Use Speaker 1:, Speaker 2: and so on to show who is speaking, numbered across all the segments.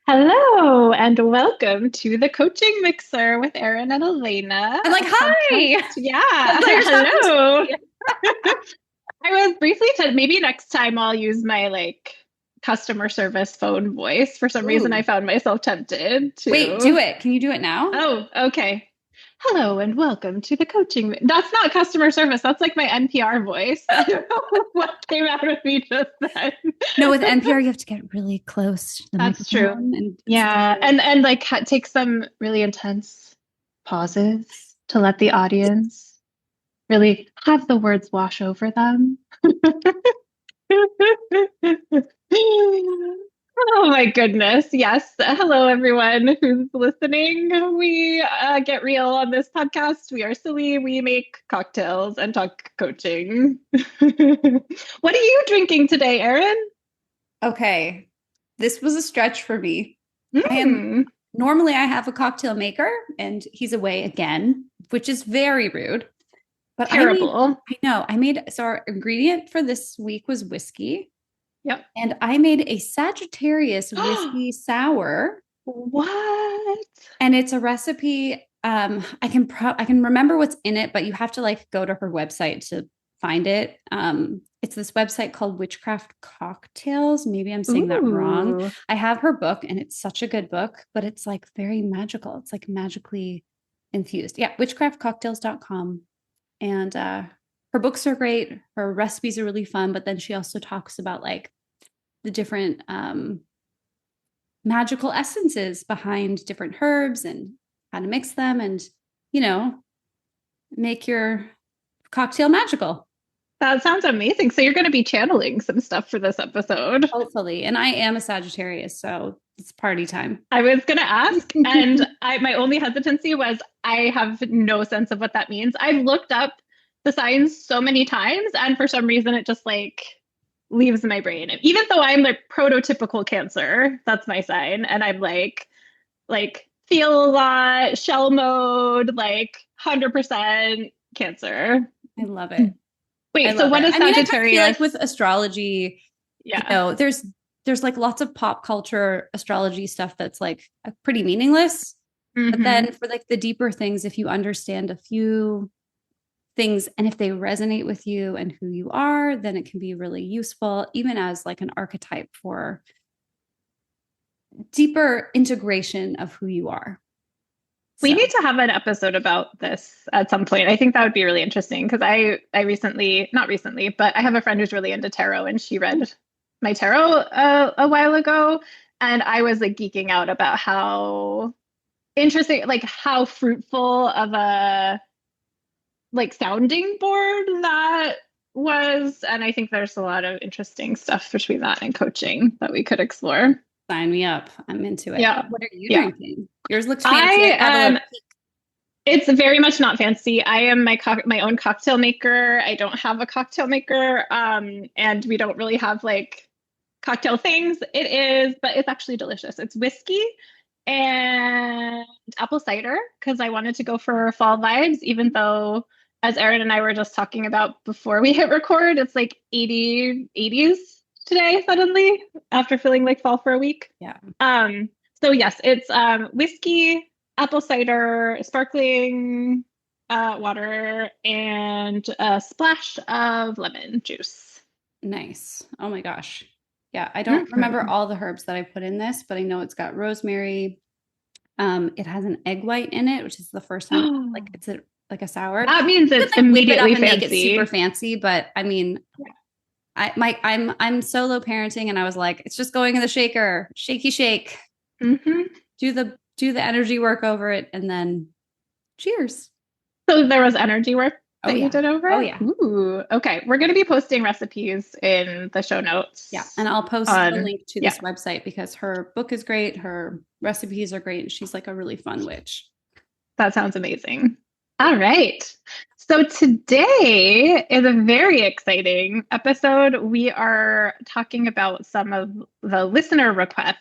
Speaker 1: Hello and welcome to the Coaching Mixer with Erin and Elana,
Speaker 2: I'm like,
Speaker 1: a
Speaker 2: hi.
Speaker 1: podcast.
Speaker 2: I
Speaker 1: Yeah,
Speaker 2: thought you were talking to
Speaker 1: hello.
Speaker 2: me.
Speaker 1: I was briefly said maybe next time I'll use my customer service phone voice. For some reason, I
Speaker 2: Ooh.
Speaker 1: found myself tempted
Speaker 2: Wait, do
Speaker 1: to.
Speaker 2: it. Can you do it now?
Speaker 1: Oh, okay. Hello and welcome to the That's not customer service. That's like my NPR voice. I don't know what came out of me just then.
Speaker 2: No, with NPR, you have to get really close to the
Speaker 1: That's true.
Speaker 2: microphone and
Speaker 1: Yeah, and take some really intense pauses to let the audience really have the words wash over them. Oh my goodness. Yes. Hello, everyone who's listening. We get real on this podcast. We are silly. We make cocktails and talk coaching. What are you drinking today, Erin?
Speaker 2: okay. This was a stretch for me. I am
Speaker 1: Mm,
Speaker 2: normally I have a cocktail maker and he's away again, which is very rude. But
Speaker 1: terrible.
Speaker 2: I made, so our ingredient for this week was whiskey.
Speaker 1: Yep.
Speaker 2: And I made a Sagittarius whiskey sour.
Speaker 1: What?
Speaker 2: And it's a recipe. I can remember what's in it, but you have to like go to her website to find it. It's this website called Witchcraft Cocktails. Maybe I'm saying that wrong.
Speaker 1: Ooh.
Speaker 2: I have her book, and it's such a good book, but it's like very magical. It's like magically infused. Yeah, witchcraftcocktails.com. And her books are great. Her recipes are really fun, but then she also talks about like the different magical essences behind different herbs and how to mix them and, you know, make your cocktail magical.
Speaker 1: That sounds amazing. So you're going to be channeling some stuff for this episode.
Speaker 2: Hopefully. And I am a Sagittarius, so it's party time.
Speaker 1: I was going to ask, and my only hesitancy was I have no sense of what that means. I've looked up the signs so many times, and for some reason, it just leaves my brain. Even though I'm like prototypical Cancer, that's my sign, and I'm like feel a lot, shell mode, like 100% Cancer.
Speaker 2: I love it. I
Speaker 1: Wait, so
Speaker 2: love
Speaker 1: what
Speaker 2: it.
Speaker 1: is
Speaker 2: I mean, I kind of feel
Speaker 1: Sagittarius?
Speaker 2: like with astrology,
Speaker 1: Yeah.
Speaker 2: there's like lots of pop culture astrology stuff that's like pretty meaningless. But
Speaker 1: Hmm.
Speaker 2: then for like the deeper things, if you understand a few things and if they resonate with you and who you are, then it can be really useful, even as like an archetype for deeper integration of who you are.
Speaker 1: We
Speaker 2: So,
Speaker 1: need to have an episode about this at some point. I think that would be really interesting because I recently, not recently, but I have a friend who's really into tarot and she read my tarot a while ago. And I was like geeking out about how interesting, like how fruitful of a sounding board that was. And I think there's a lot of interesting stuff between that and coaching that we could explore.
Speaker 2: sign me up. I'm into it.
Speaker 1: Yeah.
Speaker 2: What are you
Speaker 1: Yeah.
Speaker 2: drinking? Yours looks fancy. I
Speaker 1: I
Speaker 2: can have a look.
Speaker 1: It's very much not fancy. I am my own cocktail maker. I don't have a cocktail maker, and we don't really have like cocktail things. It is, but it's actually delicious. It's whiskey and apple cider because I wanted to go for fall vibes, even though, as Erin and I were just talking about before we hit record, it's like 80s today suddenly after feeling like fall for a week.
Speaker 2: Yeah.
Speaker 1: So yes, it's whiskey, apple cider, sparkling water, and a splash of lemon juice.
Speaker 2: Nice. Oh my gosh. Yeah, I don't remember
Speaker 1: Mhm.
Speaker 2: all the herbs that I put in this, but I know it's got rosemary. It has an egg white in it, which is the first time like it's a like a sour.
Speaker 1: That means
Speaker 2: You
Speaker 1: it's
Speaker 2: could like whip it up
Speaker 1: immediately
Speaker 2: and make it super
Speaker 1: fancy.
Speaker 2: fancy, but I mean, I'm solo parenting and I was like, it's just going in the shaker, shaky shake.
Speaker 1: Hmm.
Speaker 2: Do the energy work over it and then cheers.
Speaker 1: So there was energy work
Speaker 2: Oh
Speaker 1: that you
Speaker 2: yeah.
Speaker 1: did over
Speaker 2: Oh
Speaker 1: it?
Speaker 2: yeah.
Speaker 1: Ooh, okay. We're going to be posting recipes in the show
Speaker 2: Yeah. And
Speaker 1: notes
Speaker 2: I'll post the
Speaker 1: on,
Speaker 2: link to
Speaker 1: yeah,
Speaker 2: this website because her book is great. Her recipes are great. And she's like a really fun witch.
Speaker 1: that sounds amazing. All right. So today is a very exciting episode. We are talking about some of the listener request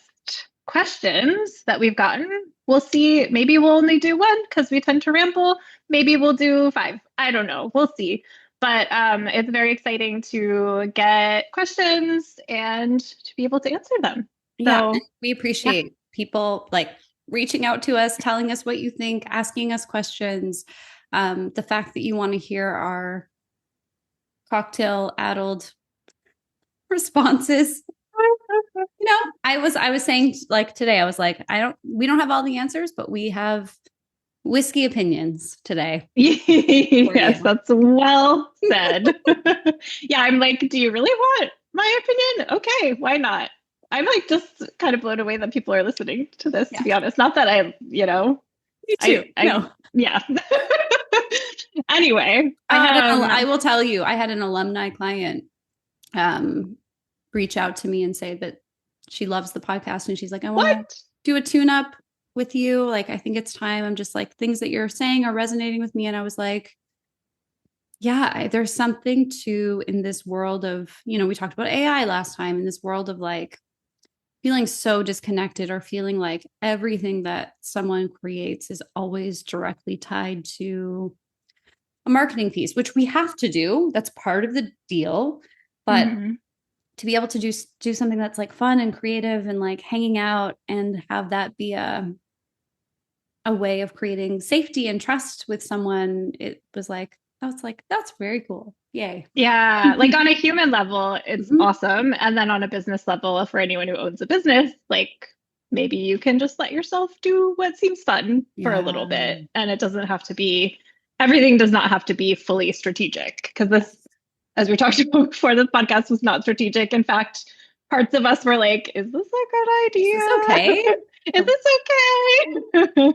Speaker 1: questions that we've gotten. We'll see. Maybe we'll only do one because we tend to ramble. Maybe we'll do five. I don't know. We'll see. But it's very exciting to get questions and to be able to answer them.
Speaker 2: Yeah. And
Speaker 1: So,
Speaker 2: we
Speaker 1: yeah.
Speaker 2: appreciate people like reaching out to us, telling us what you think, asking us questions. The fact that you want to hear our cocktail addled responses. I was saying like today, I was like, we don't have all the answers, but we have whiskey opinions today.
Speaker 1: Yes, that's well said. Yeah, I'm like, do you really want my opinion? Okay, why not? I'm like just kind of blown away that people are listening to this, to be honest. Not that
Speaker 2: Me too.
Speaker 1: Yeah. Anyway,
Speaker 2: I will tell you, I had an alumni client reach out to me and say that she loves the podcast and she's like, I want to do a tune up with you. Like, I think it's time. I'm just like, things that you're saying are resonating with me. And I was like, yeah, there's something to in this world of, we talked about AI last time, in this world of like feeling so disconnected or feeling like everything that someone creates is always directly tied to a marketing piece, which we have to do. That's part of the deal. But to be able to do something that's like fun and creative and like hanging out and have that be a way of creating safety and trust with someone, it was like, that's very cool. Yay.
Speaker 1: Yeah. Like on a human level, it's awesome. And then on a business level, for anyone who owns a business, like maybe you can just let yourself do what seems fun for a little bit. And it doesn't have to be, everything does not have to be fully strategic, because this, as we talked about before, this podcast was not strategic. In fact, parts of us were like, is this a good idea?
Speaker 2: Is this okay?
Speaker 1: Is this okay?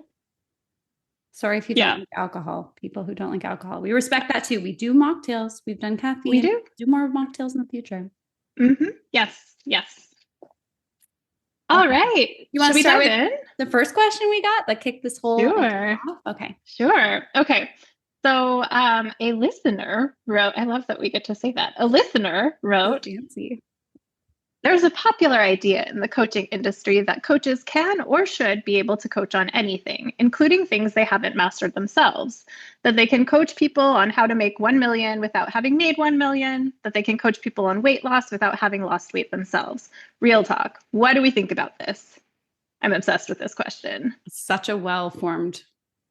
Speaker 2: Sorry if you don't like alcohol. People who don't like alcohol, we respect that too. We do mocktails. We've done caffeine.
Speaker 1: We do
Speaker 2: more mocktails in the future.
Speaker 1: Yes. All right.
Speaker 2: You want to start with the first question we got that kicked this whole
Speaker 1: Sure.
Speaker 2: off? Okay.
Speaker 1: Sure. Okay. So a listener wrote, I love that we get to say that. A listener wrote,
Speaker 2: fancy.
Speaker 1: There's a popular idea in the coaching industry that coaches can or should be able to coach on anything, including things they haven't mastered themselves. That they can coach people on how to make 1 million without having made 1 million. That they can coach people on weight loss without having lost weight themselves. Real talk. What do we think about this? I'm obsessed with this question.
Speaker 2: Such a well-formed,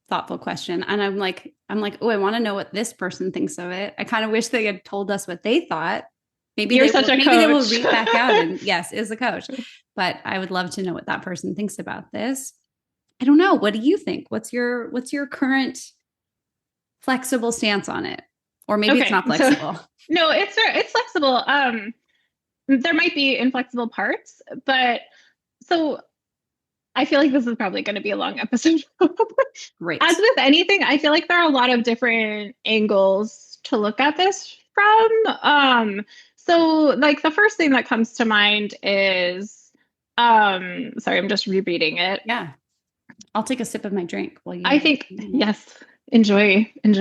Speaker 2: thoughtful question. And I'm like, oh, I want to know what this person thinks of it. I kind of wish they had told us what they thought. Maybe they will reach back out and yes, is a coach. But I would love to know what that person thinks about this. I don't know. What do you think? What's your current flexible stance on it? Or maybe it's not flexible.
Speaker 1: No, it's flexible. There might be inflexible parts, but so I feel like this is probably going to be a long episode.
Speaker 2: Great.
Speaker 1: As with anything, I feel like there are a lot of different angles to look at this from. So like the first thing that comes to mind is, sorry, I'm just rereading it.
Speaker 2: Yeah. I'll take a sip of my drink while you.
Speaker 1: I think, yes, enjoy. So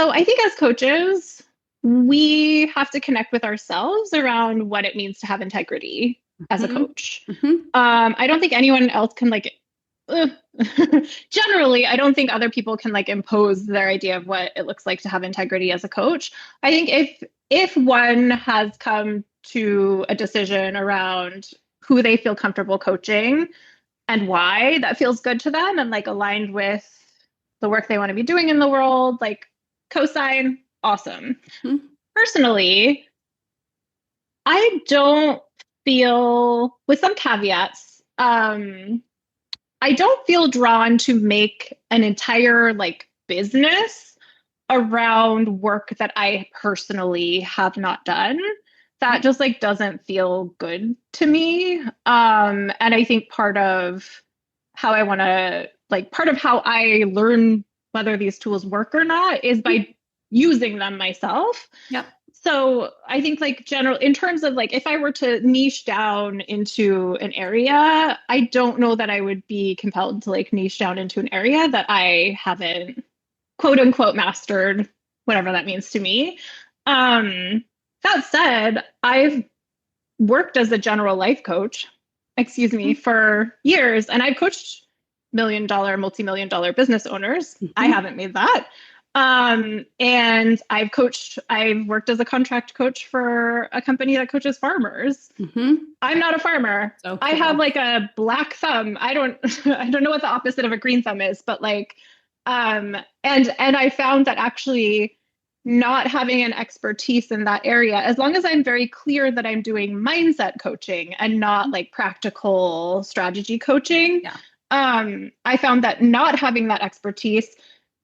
Speaker 1: I think as coaches, we have to connect with ourselves around what it means to have integrity as a coach. I don't think anyone else can generally, I don't think other people can impose their idea of what it looks like to have integrity as a coach. I think if one has come to a decision around who they feel comfortable coaching and why that feels good to them and aligned with the work they want to be doing in the world, cosign, awesome. Personally, I don't feel, with some caveats, I don't feel drawn to make an entire business around work that I personally have not done. That just doesn't feel good to me. And I think part of how I want to part of how I learn whether these tools work or not is by using them myself.
Speaker 2: Yep.
Speaker 1: So I think general in terms of if I were to niche down into an area, I don't know that I would be compelled to niche down into an area that I haven't quote unquote mastered, whatever that means to me. That said, I've worked as a general life coach, for years, and I've coached $1 million, multi-million dollar business owners. I haven't made that. And I've worked as a contract coach for a company that coaches farmers.
Speaker 2: Mm-hmm.
Speaker 1: I'm not a farmer.
Speaker 2: So
Speaker 1: I have
Speaker 2: cool.
Speaker 1: like a black thumb. I don't I don't know what the opposite of a green thumb is, but like and I found that actually not having an expertise in that area, as long as I'm very clear that I'm doing mindset coaching and not like practical strategy coaching,
Speaker 2: Yeah.
Speaker 1: I found that not having that expertise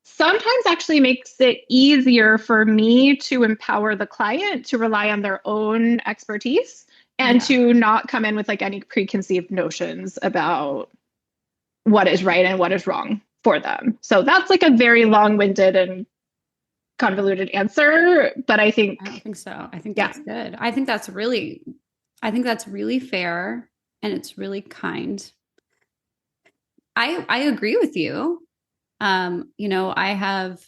Speaker 1: sometimes actually makes it easier for me to empower the client to rely on their own expertise and
Speaker 2: Yeah.
Speaker 1: to not come in with like any preconceived notions about what is right and what is wrong for them. So that's like a very long-winded and convoluted answer, but I
Speaker 2: I don't
Speaker 1: think
Speaker 2: think so. I think
Speaker 1: yeah.
Speaker 2: that's good. I think that's really fair and it's really kind. I agree with you. I have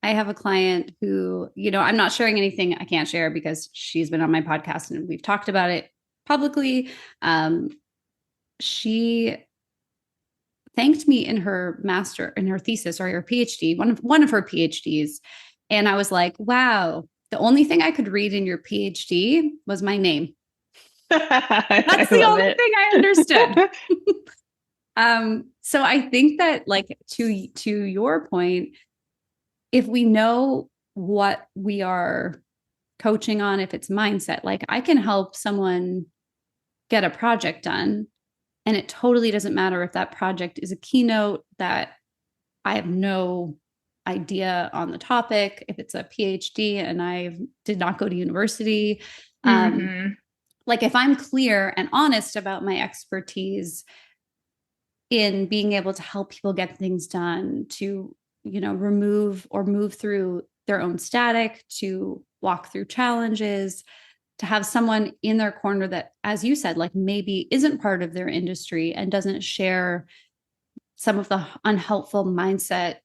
Speaker 2: a client who, I'm not sharing anything I can't share because she's been on my podcast and we've talked about it publicly. She thanked me in her thesis or her PhD, one of her PhDs. And I was like, wow, the only thing I could read in your PhD was my name.
Speaker 1: I
Speaker 2: That's the
Speaker 1: love
Speaker 2: only
Speaker 1: it.
Speaker 2: thing I understood. So I think that like to your point, if we know what we are coaching on, if it's mindset, like I can help someone get a project done. And it totally doesn't matter if that project is a keynote that I have no idea on the topic, if it's a PhD and I did not go to university. Um,
Speaker 1: Mm-hmm.
Speaker 2: like if I'm clear and honest about my expertise in being able to help people get things done, to, remove or move through their own static, to walk through challenges, to have someone in their corner that, as you said, like maybe isn't part of their industry and doesn't share some of the unhelpful mindset,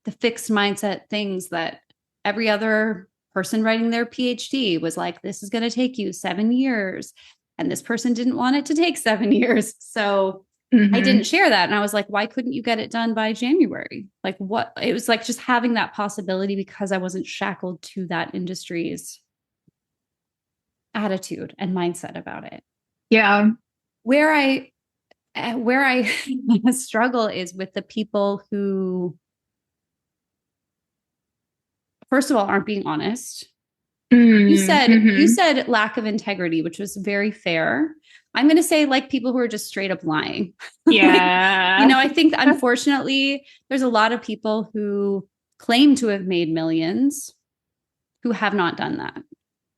Speaker 2: the fixed mindset things that every other person writing their PhD was like, this is going to take you 7 years. And this person didn't want it to take 7 years. So I
Speaker 1: Mm-hmm.
Speaker 2: didn't share that. And I was like, why couldn't you get it done by January? Like, what? It was like just having that possibility because I wasn't shackled to that industry's attitude and mindset about it.
Speaker 1: Yeah.
Speaker 2: Where I struggle is with the people who, first of all, aren't being honest. You
Speaker 1: Mm-hmm.
Speaker 2: said lack of integrity, which was very fair. I'm going to say like people who are just straight up lying. Like,
Speaker 1: Yeah.
Speaker 2: I think unfortunately there's a lot of people who claim to have made millions who have not done that.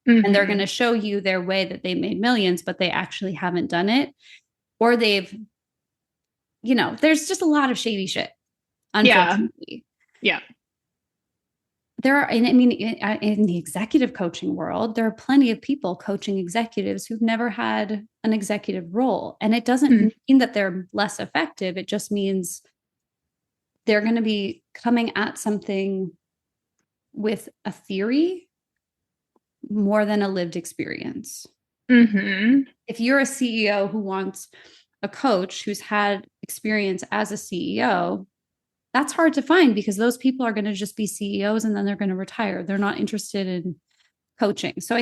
Speaker 2: And they're going
Speaker 1: Mm-hmm.
Speaker 2: to show you their way that they made millions, but they actually haven't done it. Or they've, there's just a lot of shady shit,
Speaker 1: Yeah.
Speaker 2: unfortunately.
Speaker 1: Yeah.
Speaker 2: There are, and I mean, in the executive coaching world, there are plenty of people coaching executives who've never had an executive role. And it doesn't mean that they're less effective. It just means they're going to be coming at something with a theory more than a lived experience.
Speaker 1: Mm-hmm.
Speaker 2: If you're a CEO who wants a coach who's had experience as a CEO, that's hard to find because those people are going to just be CEOs and then they're going to retire. They're not interested in coaching. So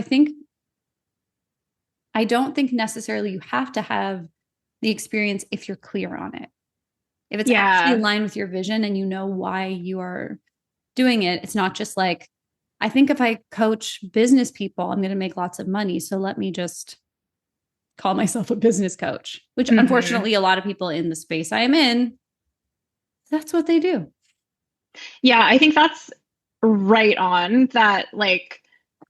Speaker 2: I don't think necessarily you have to have the experience if you're clear on it. If it's actually
Speaker 1: Yeah.
Speaker 2: aligned with your vision and you know why you are doing it, it's not just like, I think if I coach business people, I'm going to make lots of money. So let me just call myself a business coach, which
Speaker 1: Mm-hmm.
Speaker 2: unfortunately a lot of people in the space I am in, that's what they do.
Speaker 1: Yeah, I think that's right on that. Like,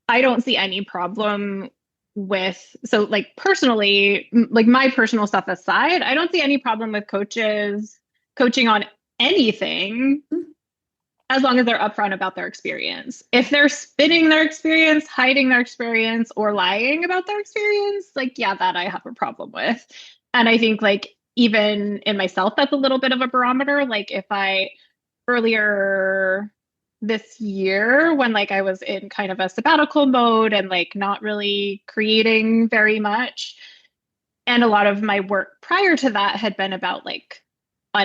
Speaker 1: I don't see any problem with, so like personally, like my personal stuff aside, I don't see any problem with coaches coaching on anything as long as they're upfront about their experience.
Speaker 2: Yeah.
Speaker 1: If they're spinning their experience, hiding their experience, or lying about their experience, like, yeah, that I have a problem with. And I think, like, even in myself, that's a little bit of a barometer. Like, if I earlier this year, when like I was in kind of a sabbatical mode and like not really creating very much, and a lot of my work prior to that had been about like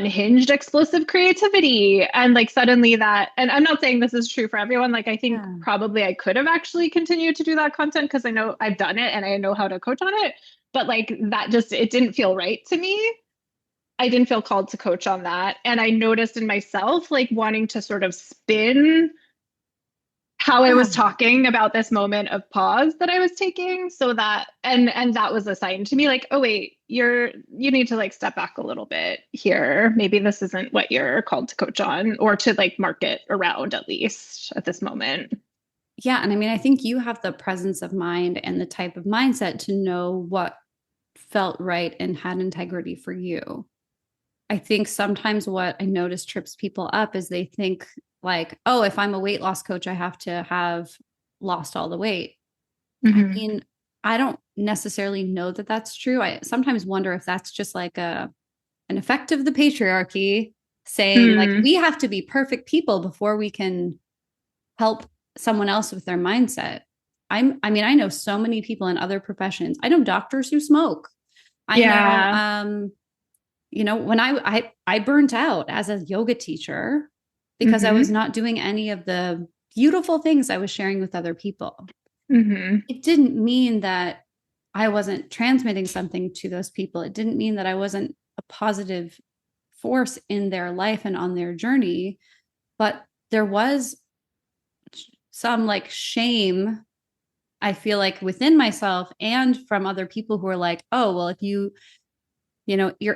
Speaker 1: unhinged explosive creativity. And like suddenly that, and I'm not saying this is true for everyone. Like I think
Speaker 2: Yeah.
Speaker 1: probably I could have actually continued to do that content because I know I've done it and I know how to coach on it. But like that just, it didn't feel right to me. I didn't feel called to coach on that. And I noticed in myself like wanting to sort of spin how I was
Speaker 2: Yeah.
Speaker 1: talking about this moment of pause that I was taking, so that and that was a sign to me like, oh wait, you need to like step back a little bit here. Maybe this isn't what you're called to coach on or to like market around, at least at this moment.
Speaker 2: Yeah. And I mean, I think you have the presence of mind and the type of mindset to know what felt right and had integrity for you. I think sometimes what I notice trips people up is they think like, oh, if I'm a weight loss coach, I have to have lost all the weight. I
Speaker 1: Mm-hmm.
Speaker 2: mean, I don't necessarily know that that's true. I sometimes wonder if that's just like an effect of the patriarchy saying like
Speaker 1: Mm,
Speaker 2: we have to be perfect people before we can help someone else with their mindset. I mean, I know so many people in other professions. I know doctors who smoke. I know
Speaker 1: yeah.
Speaker 2: when I burnt out as a yoga teacher because I was
Speaker 1: Mm-hmm.
Speaker 2: not doing any of the beautiful things I was sharing with other people.
Speaker 1: Mm-hmm.
Speaker 2: It didn't mean that I wasn't transmitting something to those people. It didn't mean that I wasn't a positive force in their life and on their journey, but there was some like shame I feel like within myself and from other people who are like, oh, well, if you're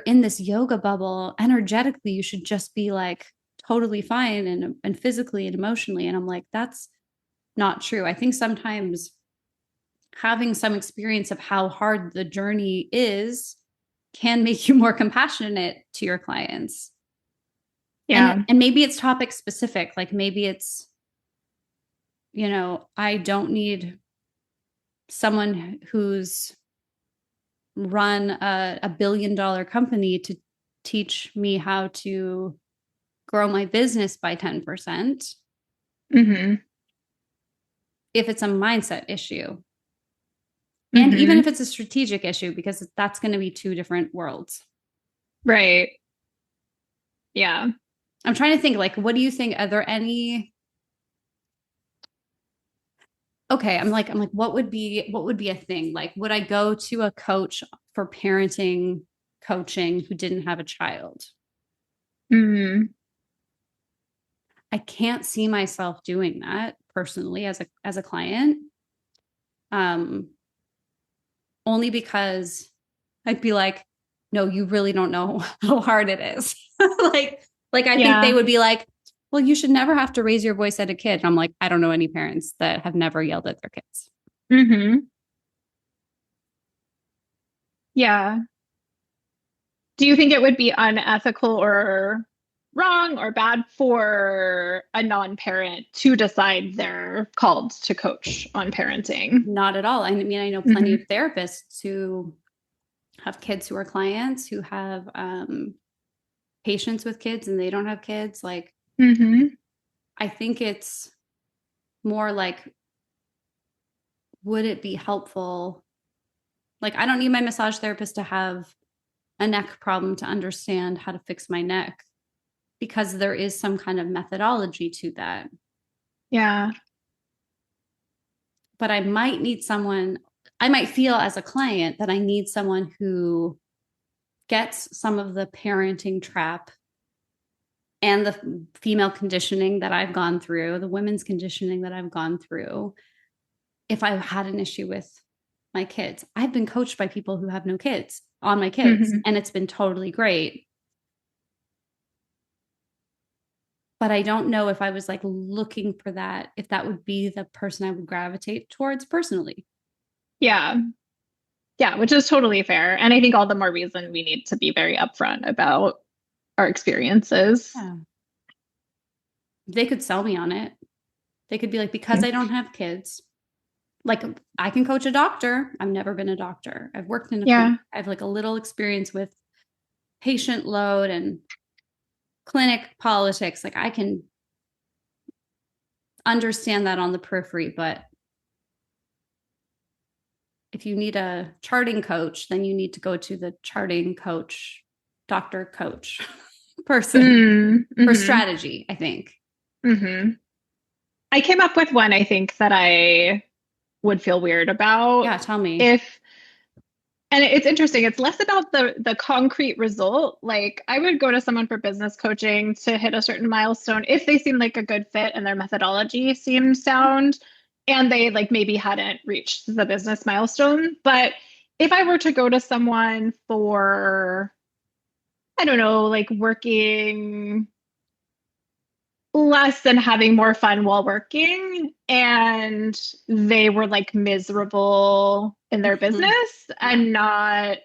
Speaker 2: in this yoga bubble energetically, you should just be like totally fine and physically and emotionally. And I'm like, that's not true. I think sometimes having some experience of how hard the journey is can make you more compassionate to your clients. And
Speaker 1: Yeah.
Speaker 2: and maybe it's topic specific, like maybe it's, I don't need someone who's run a billion-dollar company to teach me how to grow my business by 10%
Speaker 1: Mm-hmm.
Speaker 2: if it's a mindset issue. And even
Speaker 1: Mm-hmm.
Speaker 2: if it's a strategic issue, because that's going to be two different worlds.
Speaker 1: Right. Yeah.
Speaker 2: I'm trying to think, like, what do you think? Are there any? Okay, I'm like, what would be a thing? Like, would I go to a coach for parenting coaching who didn't have a child?
Speaker 1: Mm-hmm.
Speaker 2: I can't see myself doing that personally as a client. Um, Only because I'd be like, no, you really don't know how hard it is. like I think they
Speaker 1: Yeah.
Speaker 2: would be like, well, you should never have to raise your voice at a kid. And I'm like, I don't know any parents that have never yelled at their kids.
Speaker 1: Mm-hmm. Yeah. Do you think it would be unethical or wrong or bad for a non-parent to decide they're called to coach on parenting?
Speaker 2: Not at all. I mean, I know plenty
Speaker 1: Hmm.
Speaker 2: of therapists who have kids who are clients, who have patients with kids and they don't have kids. Like,
Speaker 1: Hmm.
Speaker 2: I think it's more like, would it be helpful? Like, I don't need my massage therapist to have a neck problem to understand how to fix my neck because there is some kind of methodology to that.
Speaker 1: Yeah.
Speaker 2: But I might feel as a client that I need someone who gets some of the parenting trap and the female conditioning that I've gone through, the women's conditioning that I've gone through. If I've had an issue with my kids, I've been coached by people who have no kids on my kids,
Speaker 1: Hmm.
Speaker 2: and it's been totally great. But I don't know if I was like looking for that, if that would be the person I would gravitate towards personally.
Speaker 1: Yeah. Yeah, which is totally fair. And I think all the more reason we need to be very upfront about our experiences.
Speaker 2: Yeah. They could sell me on it. They could be like, because I don't have kids, like I can coach a doctor. I've never been a doctor. I've worked in a clinic.
Speaker 1: Yeah.
Speaker 2: I have like a little experience with patient load and clinic politics. Like I can understand that on the periphery, but if you need a charting coach, then you need to go to the charting coach, doctor coach. person for
Speaker 1: Mm-hmm.
Speaker 2: strategy, I think.
Speaker 1: Mm-hmm. I came up with one I think that I would feel weird about
Speaker 2: Yeah, tell me.
Speaker 1: if and it's interesting. It's less about the concrete result. Like I would go to someone for business coaching to hit a certain milestone if they seem like a good fit and their methodology seems sound and they like maybe hadn't reached the business milestone. But if I were to go to someone for, I don't know, like working less than having more fun while working and they were like miserable in their
Speaker 2: Mhm.
Speaker 1: business
Speaker 2: Yeah.
Speaker 1: and not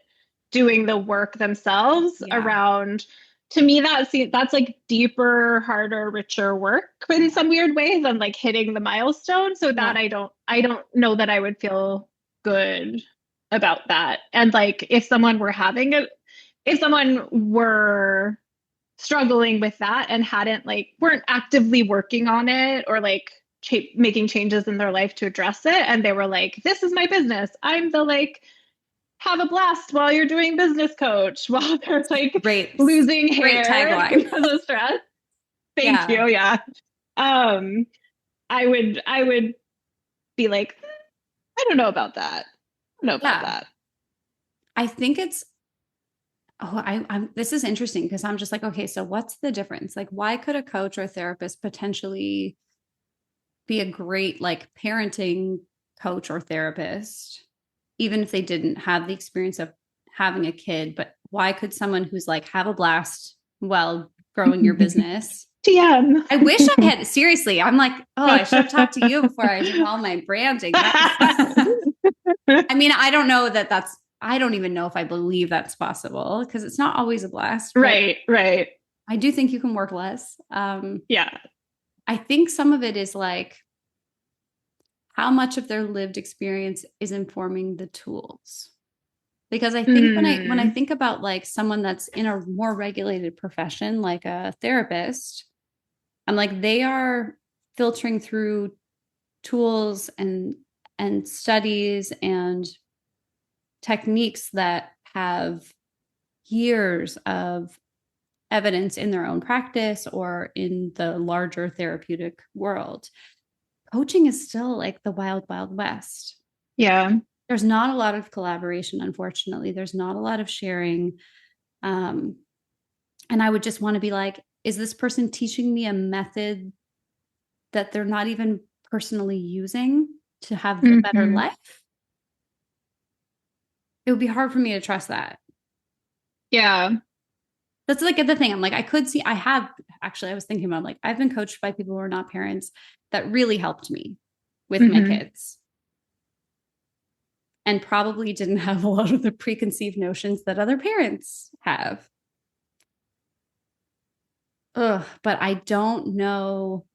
Speaker 1: doing the work themselves
Speaker 2: Yeah.
Speaker 1: around, to me that's like deeper, harder, richer work in some weird way than like hitting the milestone. So that
Speaker 2: Yeah.
Speaker 1: I don't know that I would feel good about that. And like if someone were struggling with that and hadn't like weren't actively working on it or like making changes in their life to address it and they were like, this is my business, I'm the like have a blast while you're doing business coach while they're like
Speaker 2: Great.
Speaker 1: losing
Speaker 2: Great
Speaker 1: hair
Speaker 2: tagline.
Speaker 1: because of stress. Thank
Speaker 2: Yeah.
Speaker 1: you. Yeah. um I would be like, I don't know about that. I don't know about
Speaker 2: Yeah.
Speaker 1: that.
Speaker 2: I think it's I'm this is interesting because I'm just like, okay, so what's the difference? Like, why could a coach or therapist potentially be a great like parenting coach or therapist, even if they didn't have the experience of having a kid? But why could someone who's like have a blast while growing your business?
Speaker 1: TM.
Speaker 2: I wish I had seriously. I'm like, oh, I should have talked to you before I did all my branding. I mean, I don't know that that's, I don't even know if I believe that's possible because it's not always a blast, but
Speaker 1: Right.
Speaker 2: I do think you can work less.
Speaker 1: Yeah.
Speaker 2: I think some of it is like how much of their lived experience is informing the tools. Because I think when I
Speaker 1: Mm.
Speaker 2: think about like someone that's in a more regulated profession, like a therapist, I'm like they are filtering through tools and studies and techniques that have years of evidence in their own practice or in the larger therapeutic world. Coaching is still like the wild, wild west.
Speaker 1: Yeah.
Speaker 2: There's not a lot of collaboration, unfortunately. There's not a lot of sharing. Um, and I would just want to be like, is this person teaching me a method that they're not even personally using to have a better
Speaker 1: Mm-hmm.
Speaker 2: life? It would be hard for me to trust that.
Speaker 1: Yeah.
Speaker 2: That's like the thing. I'm like, I could see, I have actually, I was thinking about like, I've been coached by people who are not parents that really helped me with my
Speaker 1: Mm-hmm.
Speaker 2: kids and probably didn't have a lot of the preconceived notions that other parents have. Ugh, but I don't know.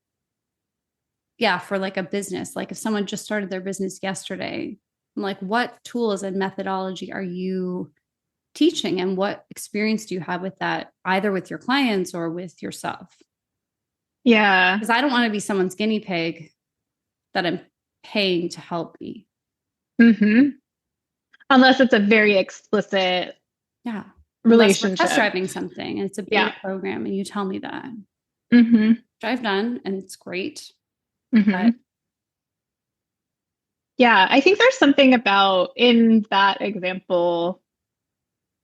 Speaker 2: Yeah, for like a business, like if someone just started their business yesterday, I'm like, what tools and methodology are you teaching and what experience do you have with that, either with your clients or with yourself?
Speaker 1: Yeah.
Speaker 2: Because I don't want to be someone's guinea pig that I'm paying to help me.
Speaker 1: Mm-hmm. Unless it's a very explicit
Speaker 2: Yeah. Unless we're test
Speaker 1: relationship.
Speaker 2: driving something and it's a beta
Speaker 1: Yeah.
Speaker 2: program and you tell me that, which
Speaker 1: Mm-hmm.
Speaker 2: I've done and it's great.
Speaker 1: Mm-hmm.
Speaker 2: But
Speaker 1: Yeah. I think there's something about in that example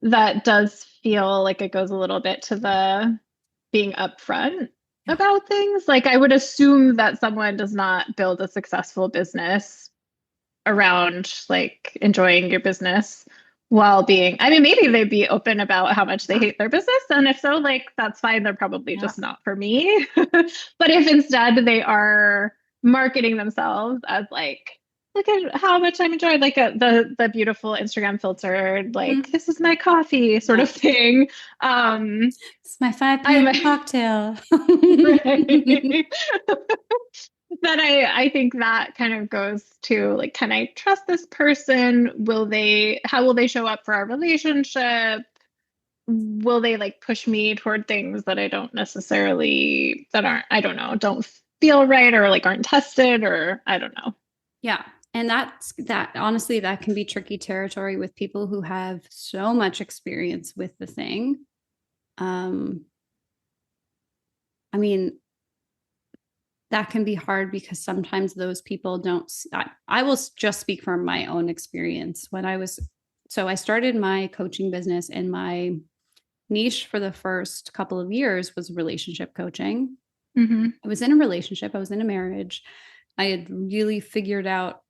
Speaker 1: that does feel like it goes a little bit to the being upfront
Speaker 2: yeah,
Speaker 1: about things. Like I would assume that someone does not build a successful business around like enjoying your business while being, I mean, maybe they'd be open about how much they
Speaker 2: yeah,
Speaker 1: hate their business, and if so, like that's fine, they're probably
Speaker 2: yeah.
Speaker 1: just not for me. But if instead they are marketing themselves as like, look at how much I'm enjoying, like the beautiful Instagram filtered like
Speaker 2: Mhm.
Speaker 1: this is my coffee sort
Speaker 2: Yeah.
Speaker 1: of thing. um
Speaker 2: It's my 5 p.m.
Speaker 1: I'm
Speaker 2: cocktail.
Speaker 1: right. Then I think that kind of goes to like, can I trust this person? How will they show up for our relationship? Will they like push me toward things that I don't necessarily, that aren't, I don't know, don't feel right or like aren't tested or I don't know.
Speaker 2: Yeah. And that honestly, that can be tricky territory with people who have so much experience with the thing. Um, I mean, that can be hard because sometimes those people don't. I will just speak from my own experience. So I started my coaching business, and my niche for the first couple of years was relationship coaching.
Speaker 1: Mm-hmm.
Speaker 2: I was in a relationship, I was in a marriage. I had really figured out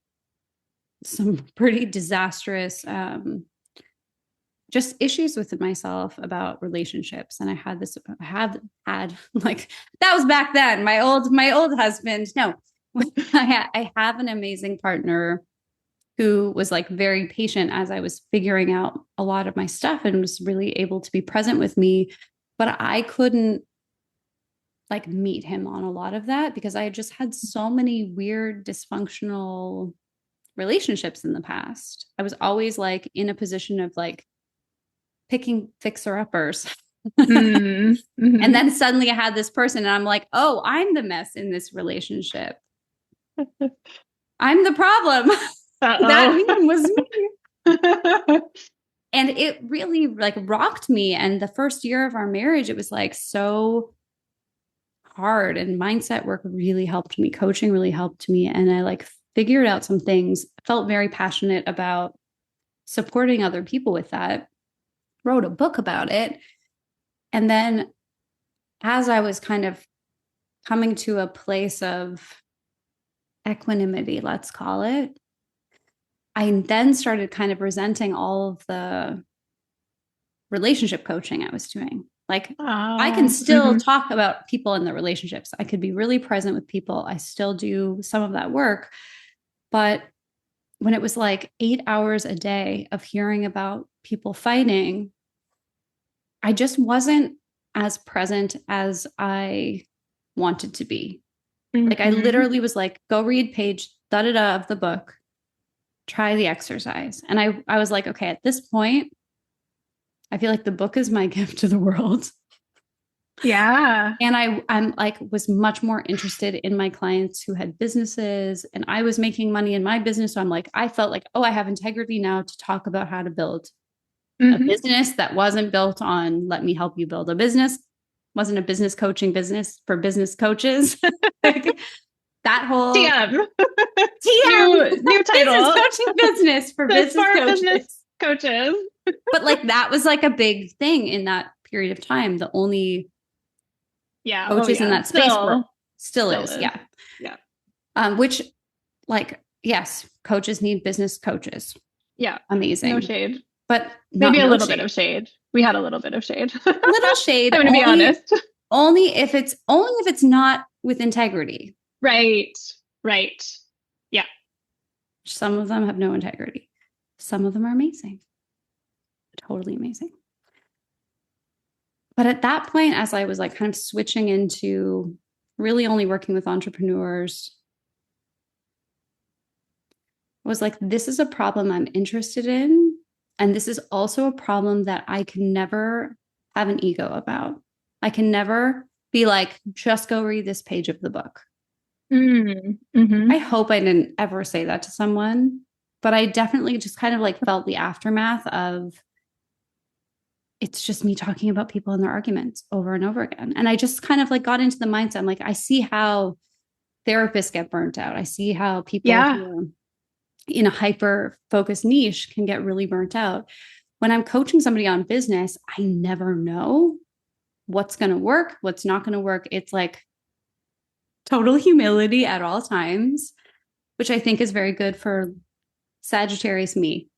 Speaker 2: some pretty disastrous just issues within myself about relationships. And I have had like, that was back then, my old husband. No, I have an amazing partner who was like very patient as I was figuring out a lot of my stuff and was really able to be present with me. But I couldn't like meet him on a lot of that because I had just had so many weird dysfunctional relationships in the past. I was always like in a position of like picking fixer uppers.
Speaker 1: Mm-hmm.
Speaker 2: And then suddenly I had this person and I'm like, oh, I'm the mess in this relationship. I'm the problem. That man was me. And it really like rocked me. And the first year of our marriage, it was like so hard, and mindset work really helped me. Coaching really helped me. And I like figured out some things, felt very passionate about supporting other people with that, wrote a book about it. And then as I was kind of coming to a place of equanimity, let's call it, I then started kind of resenting all of the relationship coaching I was doing. Like, I can still talk about people in the relationships. I could be really present with people. I still do some of that work. But when it was like 8 hours a day of hearing about people fighting, I just wasn't as present as I wanted to be. Mm-hmm. Like, I literally was like, go read page da-da-da of the book, try the exercise. And I was like, okay, at this point, I feel like the book is my gift to the world.
Speaker 1: Yeah.
Speaker 2: And I'm like, was much more interested in my clients who had businesses, and I was making money in my business. So I'm like, I felt like, oh, I have integrity now to talk about how to build a business that wasn't built on, let me help you build a business. Wasn't a business coaching business for business coaches. Like, that whole
Speaker 1: TM.
Speaker 2: new
Speaker 1: title.
Speaker 2: Business coaching business for
Speaker 1: business coaches.
Speaker 2: But like, that was like a big thing in that period of time. The only coaches in that space still is. Yeah. Which, like, yes, coaches need business coaches.
Speaker 1: Yeah.
Speaker 2: Amazing.
Speaker 1: No shade.
Speaker 2: But
Speaker 1: maybe a little bit of shade. We had a little bit of shade.
Speaker 2: Little shade.
Speaker 1: I'm going to be honest.
Speaker 2: Only if it's not with integrity.
Speaker 1: Right. Yeah.
Speaker 2: Some of them have no integrity. Some of them are amazing. Totally amazing. But at that point, as I was like kind of switching into really only working with entrepreneurs, I was like, this is a problem I'm interested in. And this is also a problem that I can never have an ego about. I can never be like, just go read this page of the book.
Speaker 1: Mm-hmm.
Speaker 2: I hope I didn't ever say that to someone, but I definitely just kind of like felt the aftermath of, it's just me talking about people and their arguments over and over again. And I just kind of like got into the mindset. I'm like, I see how therapists get burnt out. I see how people who are in a hyper focused niche can get really burnt out. When I'm coaching somebody on business, I never know what's going to work, what's not going to work. It's like total humility at all times, which I think is very good for Sagittarius me.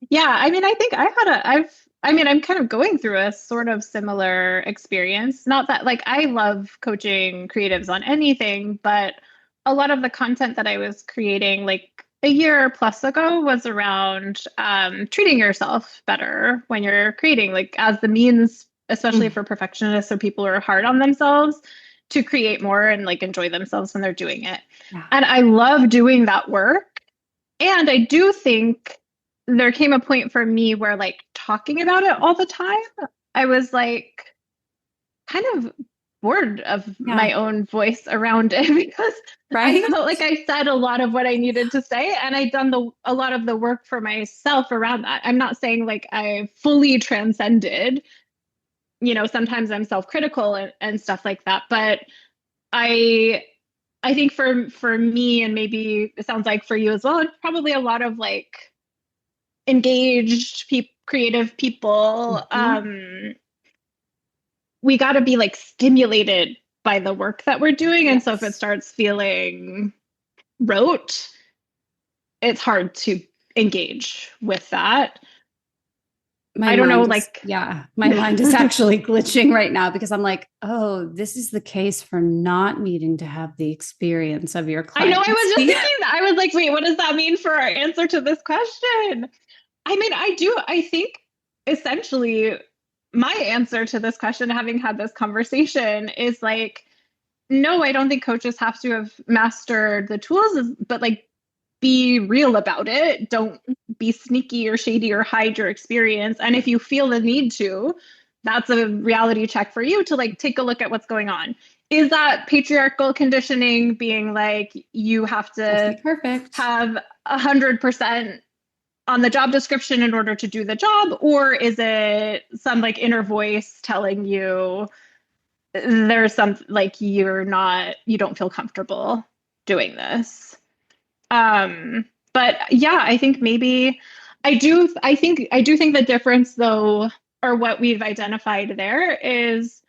Speaker 1: Yeah. I mean, I think I'm kind of going through a sort of similar experience. Not that like I love coaching creatives on anything, but a lot of the content that I was creating like a year plus ago was around treating yourself better when you're creating, like as the means, especially for perfectionists or people who are hard on themselves, to create more and like enjoy themselves when they're doing it. Yeah. And I love doing that work. And I do think there came a point for me where like talking about it all the time, I was like kind of bored of my own voice around it, because I felt like I said a lot of what I needed to say, and I'd done a lot of the work for myself around that. I'm not saying like I fully transcended sometimes I'm self-critical and stuff like that. But I I think for me, and maybe it sounds like for you as well, it's probably a lot of like engaged creative people.
Speaker 2: Mhm.
Speaker 1: We got to be like stimulated by the work that we're doing. And so if it
Speaker 2: Yes.
Speaker 1: starts feeling rote, it's hard to engage with that.
Speaker 2: My
Speaker 1: I don't know,
Speaker 2: mind is,
Speaker 1: like,
Speaker 2: yeah, my mind is actually glitching right now because I'm like, oh, this is the case for not needing to have the experience of your
Speaker 1: I know, I
Speaker 2: clients.
Speaker 1: was just thinking that. I was like, wait, what does that mean for our answer to this question? I mean, I think essentially my answer to this question, having had this conversation, is like, no, I don't think coaches have to have mastered the tools, but like be real about it. Don't be sneaky or shady or hide your experience. And if you feel the need to, that's a reality check for you to like take a look at what's going on. Is that patriarchal conditioning being like you have
Speaker 2: Must
Speaker 1: to
Speaker 2: be perfect.
Speaker 1: have 100% on the job description in order to do the job? Or is it some like inner voice telling you there's some like you don't feel comfortable doing this? But yeah, I think maybe I do think the difference though, or what we've identified there is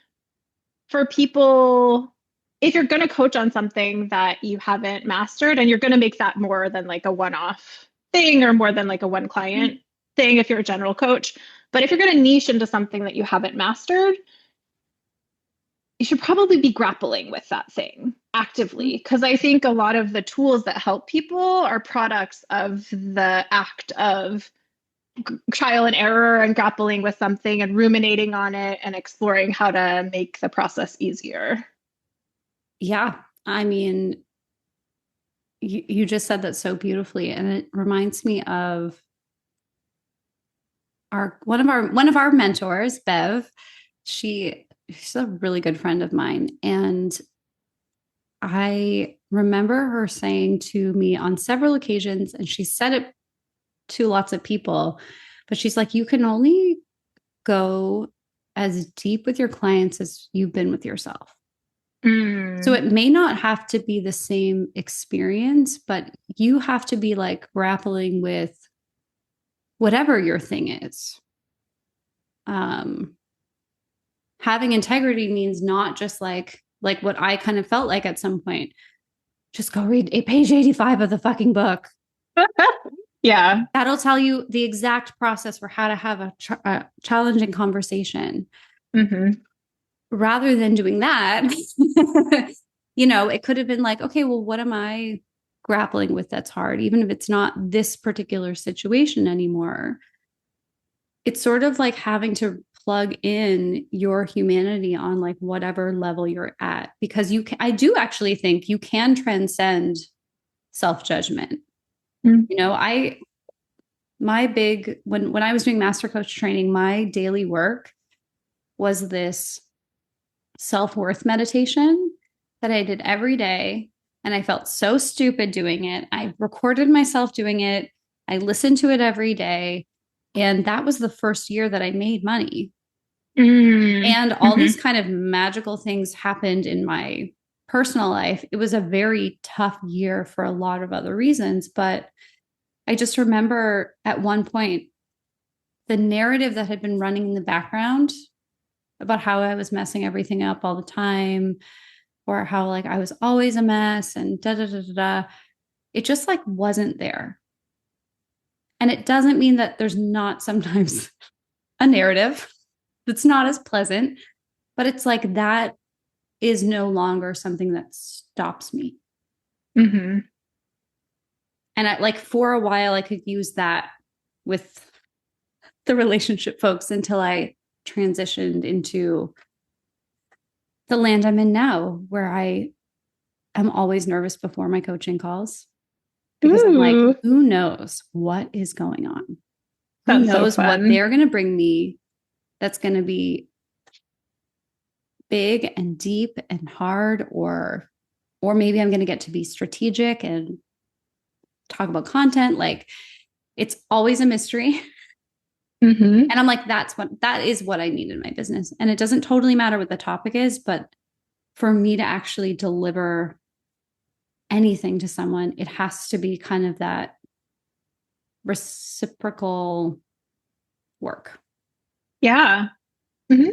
Speaker 1: for people, if you're going to coach on something that you haven't mastered and you're going to make that more than like a one-off thing or more than like a one client thing if you're a general coach, but if you're going to niche into something that you haven't mastered, you should probably be grappling with that thing actively, because I think a lot of the tools that help people are products of the act of trial and error and grappling with something and ruminating on it and exploring how to make the process easier.
Speaker 2: Yeah. I mean, you just said that so beautifully. And it reminds me of one of our mentors, Bev. She's a really good friend of mine. And I remember her saying to me on several occasions, and she said it to lots of people, but she's like, you can only go as deep with your clients as you've been with yourself. So
Speaker 1: Mm.
Speaker 2: it may not have to be the same experience, but you have to be like grappling with whatever your thing is. Um, Having integrity means not just like what I kind of felt like at some point. Just go read page 85 of the fucking book.
Speaker 1: Yeah.
Speaker 2: That'll tell you the exact process for how to have a challenging conversation.
Speaker 1: Mm-hmm.
Speaker 2: Rather than doing that, it could have been like, okay, well, what am I grappling with that's hard? Even if it's not this particular situation anymore, it's sort of like having to plug in your humanity on like whatever level you're at, because I do actually think you can transcend self-judgment.
Speaker 1: Mm.
Speaker 2: I my big when I was doing master coach training, my daily work was this self-worth meditation that I did every day. And I felt so stupid doing it. I recorded myself doing it. I listened to it every day. And that was the first year that I made money.
Speaker 1: Mm.
Speaker 2: And all these
Speaker 1: Mm-hmm.
Speaker 2: kind of magical things happened in my personal life. It was a very tough year for a lot of other reasons. But I just remember at one point, the narrative that had been running in the background about how I was messing everything up all the time, or how like I was always a mess and da da da da da. It just like wasn't there. And it doesn't mean that there's not sometimes a narrative that's not as pleasant, but it's like that is no longer something that stops me.
Speaker 1: Mm-hmm.
Speaker 2: And like for a while, I could use that with the relationship folks until I transitioned into the land I'm in now, where I am always nervous before my coaching calls because I'm like,
Speaker 1: Ooh,
Speaker 2: who knows what is going on? Who
Speaker 1: that's so
Speaker 2: knows what
Speaker 1: fun.
Speaker 2: they're going to bring me that's going to be big and deep and hard, or maybe I'm going to get to be strategic and talk about content. Like it's always a mystery.
Speaker 1: Mm-hmm.
Speaker 2: And I'm like, that is what I need in my business. And it doesn't totally matter what the topic is, but for me to actually deliver anything to someone, it has to be kind of that reciprocal work.
Speaker 1: Yeah. Mm-hmm.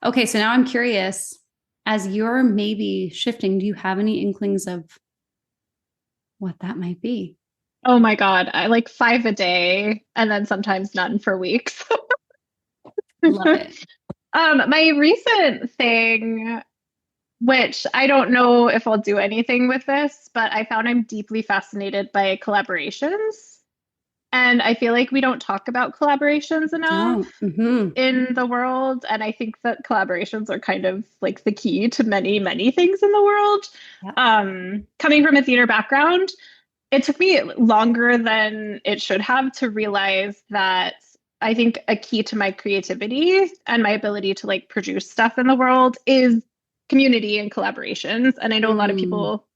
Speaker 2: Okay, so now I'm curious, as you're maybe shifting, do you have any inklings of what that might be?
Speaker 1: Oh my God. I like 5 a day and then sometimes none for weeks.
Speaker 2: Love it.
Speaker 1: My recent thing, which I don't know if I'll do anything with this, but I found I'm deeply fascinated by collaborations. And I feel like we don't talk about collaborations enough
Speaker 2: No. Mm-hmm.
Speaker 1: in the world. And I think that collaborations are kind of like the key to many, many things in the world.
Speaker 2: Yep.
Speaker 1: Coming from a theater background, it took me longer than it should have to realize that I think a key to my creativity and my ability to like produce stuff in the world is community and collaborations. And I know a lot of
Speaker 2: Mm.
Speaker 1: people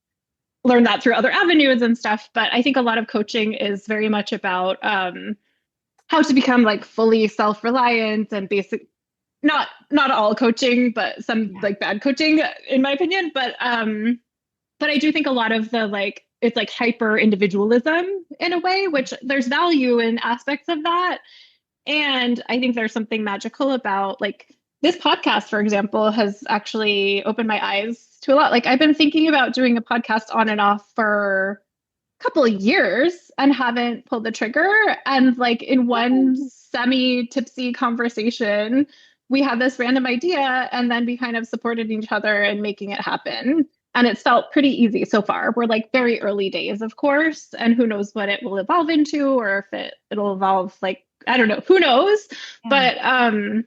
Speaker 1: learn that through other avenues and stuff, but I think a lot of coaching is very much about how to become like fully self-reliant and basic, not all coaching, but some
Speaker 2: Yeah.
Speaker 1: like bad coaching in my opinion. But I do think a lot of the like it's like hyper individualism in a way, which there's value in aspects of that. And I think there's something magical about like this podcast, for example, has actually opened my eyes to a lot. Like I've been thinking about doing a podcast on and off for a couple of years and haven't pulled the trigger. And like in one semi tipsy conversation, we had this random idea and then we kind of supported each other in making it happen. And it's felt pretty easy so far. We're like very early days, of course, and who knows what it will evolve into or if it'll evolve like I don't know, who knows?
Speaker 2: Yeah.
Speaker 1: But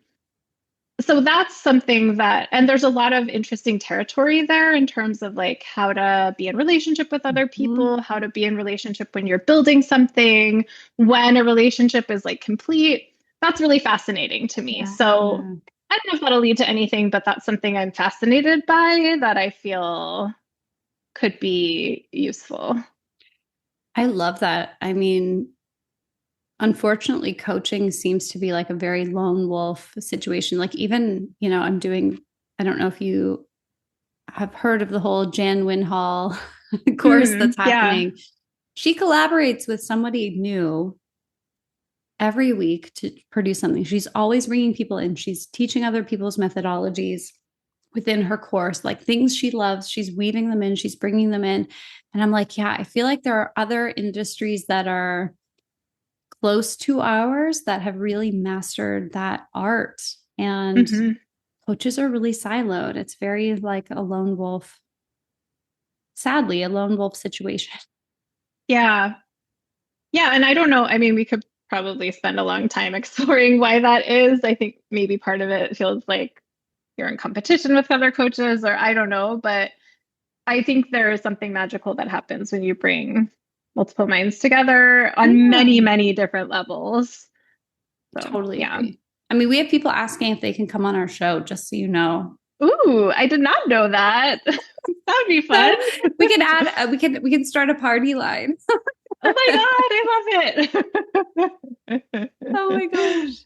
Speaker 1: so that's something that, and there's a lot of interesting territory there in terms of like how to be in relationship with other
Speaker 2: Mm-hmm.
Speaker 1: people, how to be in relationship when you're building something, when a relationship is like complete. That's really fascinating to me.
Speaker 2: Yeah.
Speaker 1: So I don't know if that'll lead to anything, but that's something I'm fascinated by that I feel could be useful.
Speaker 2: I love that. I mean, unfortunately, coaching seems to be like a very lone wolf situation. Like, even, I don't know if you have heard of the whole Jan Winhall course that's
Speaker 1: Yeah.
Speaker 2: happening. She collaborates with somebody new every week to produce something. She's always bringing people in. She's teaching other people's methodologies within her course, like things she loves. She's weaving them in, she's bringing them in. And I'm like, yeah, I feel like there are other industries that are close to ours that have really mastered that art. And
Speaker 1: Mm-hmm.
Speaker 2: coaches are really siloed. It's very like a lone wolf, sadly, a lone wolf situation.
Speaker 1: Yeah. Yeah, and I don't know. I mean, we could probably spend a long time exploring why that is. I think maybe part of it feels like you're in competition with other coaches, or I don't know. But I think there is something magical that happens when you bring multiple minds together on
Speaker 2: Yeah,
Speaker 1: many, many different levels. So,
Speaker 2: totally
Speaker 1: yeah.
Speaker 2: agree. I mean, we have people asking if they can come on our show, just so you know.
Speaker 1: Ooh, I did not know that. That'd be fun.
Speaker 2: We can add, we can start a party line.
Speaker 1: Oh my God, I love it.
Speaker 2: Oh my gosh.